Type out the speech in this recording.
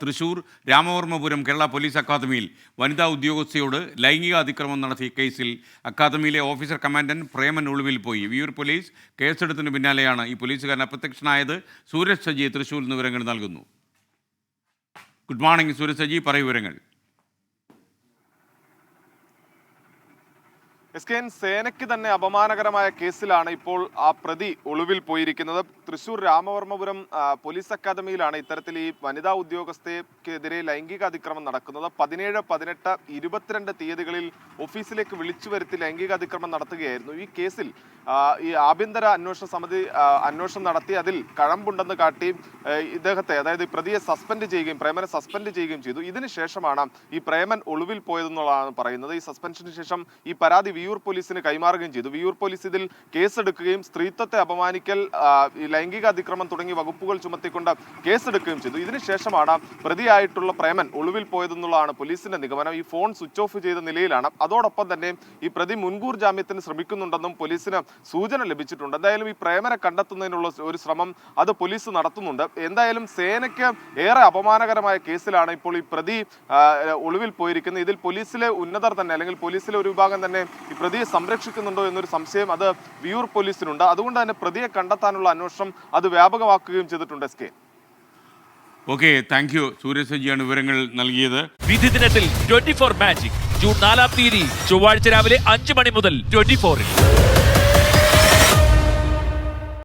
Thrissur Ramavarmapuram Kerala police അക്കാദമിയിൽ വനിതാ ഉദ്യോഗസ്ഥയോട് ലൈംഗിക അതിക്രമം നടത്തിയ കേസിൽ അക്കാദമിയിലെ ഓഫീസർ കമാൻഡന്റ് പ്രേമൻ ഒളിവിൽ പോയി. വിയൂർ പോലീസ് കേസെടുത്തതിന് പിന്നാലെയാണ് ഈ പോലീസുകാരൻ അപ്രത്യക്ഷനായത്. സൂരജ് സജി തൃശൂരിൽ നിന്ന് വിവരങ്ങൾ നൽകുന്നു. ഗുഡ് മോർണിംഗ് സൂരജ് സജി, പറയൂ വിവരങ്ങൾ. സേനയ്ക്ക് തന്നെ അപമാനകരമായ കേസിലാണ് ഇപ്പോൾ ആ പ്രതി ഒളിവിൽ പോയിരിക്കുന്നത്. തൃശൂർ രാമവർമ്മപുരം പോലീസ് അക്കാദമിയിലാണ് ഇത്തരത്തിൽ ഈ വനിതാ ഉദ്യോഗസ്ഥയ്ക്കെതിരെ ലൈംഗിക അതിക്രമം നടക്കുന്നത്. 17, 18, 22 തീയതികളിൽ ഓഫീസിലേക്ക് വിളിച്ചു വരുത്തി ലൈംഗിക അതിക്രമം നടത്തുകയായിരുന്നു. ഈ കേസിൽ ഈ ആഭ്യന്തര അന്വേഷണ സമിതി അന്വേഷണം നടത്തി അതിൽ കഴമ്പുണ്ടെന്ന് കാട്ടി ഇദ്ദേഹത്തെ, അതായത് പ്രതിയെ സസ്പെൻഡ് ചെയ്യുകയും പ്രേമനെ സസ്പെൻഡ് ചെയ്യുകയും ചെയ്തു. ഇതിനുശേഷമാണ് ഈ പ്രേമൻ ഒളിവിൽ പോയതെന്നുള്ളതാണ് പറയുന്നത്. ഈ സസ്പെൻഷന് ശേഷം ഈ പരാതി വിയൂർ പോലീസിന് കൈമാറുകയും ചെയ്തു. വിയൂർ പോലീസ് ഇതിൽ കേസെടുക്കുകയും സ്ത്രീത്വത്തെ അപമാനിക്കൽ, ലൈംഗിക അതിക്രമം തുടങ്ങിയ വകുപ്പുകൾ ചുമത്തിക്കൊണ്ട് കേസെടുക്കുകയും ചെയ്തു. ഇതിനുശേഷമാണ് പ്രതിയായിട്ടുള്ള പ്രേമൻ ഒളിവിൽ പോയതെന്നുള്ളതാണ് പോലീസിന്റെ നിഗമനം. ഈ ഫോൺ സ്വിച്ച് ഓഫ് ചെയ്ത നിലയിലാണ്. അതോടൊപ്പം തന്നെ ഈ പ്രതി മുൻകൂർ ജാമ്യത്തിന് ശ്രമിക്കുന്നുണ്ടെന്നും പോലീസിന് സൂചന ലഭിച്ചിട്ടുണ്ട്. എന്തായാലും ഈ പ്രേമനെ കണ്ടെത്തുന്നതിനുള്ള ഒരു ശ്രമം അത് പോലീസ് നടത്തുന്നുണ്ട്. എന്തായാലും സേനയ്ക്ക് ഏറെ അപമാനകരമായ കേസിലാണ് ഇപ്പോൾ ഈ പ്രതി ഒളിവിൽ പോയിരിക്കുന്നത്. ഇതിൽ പോലീസിലെ ഉന്നതർ തന്നെ, അല്ലെങ്കിൽ പോലീസിലെ ഒരു വിഭാഗം തന്നെ ഈ പ്രതിയെ സംരക്ഷിക്കുന്നുണ്ടോ എന്നൊരു സംശയം അത് വിയൂർ പോലീസിനുണ്ട്. അതുകൊണ്ട് തന്നെ പ്രതിയെ കണ്ടെത്താനുള്ള അന്വേഷണം അത് വ്യാപകമാക്കുകയും ചെയ്തിട്ടുണ്ട്. Okay, thank you. സൂരജ് സജിയാണ് വിവരങ്ങൾ നൽകിയത്. വിധി ദിനത്തിൽ 24 മാജിക് ജൂൺ 4 ചൊവ്വാഴ്ച രാവിലെ 5 മണി മുതൽ 24-ൽ.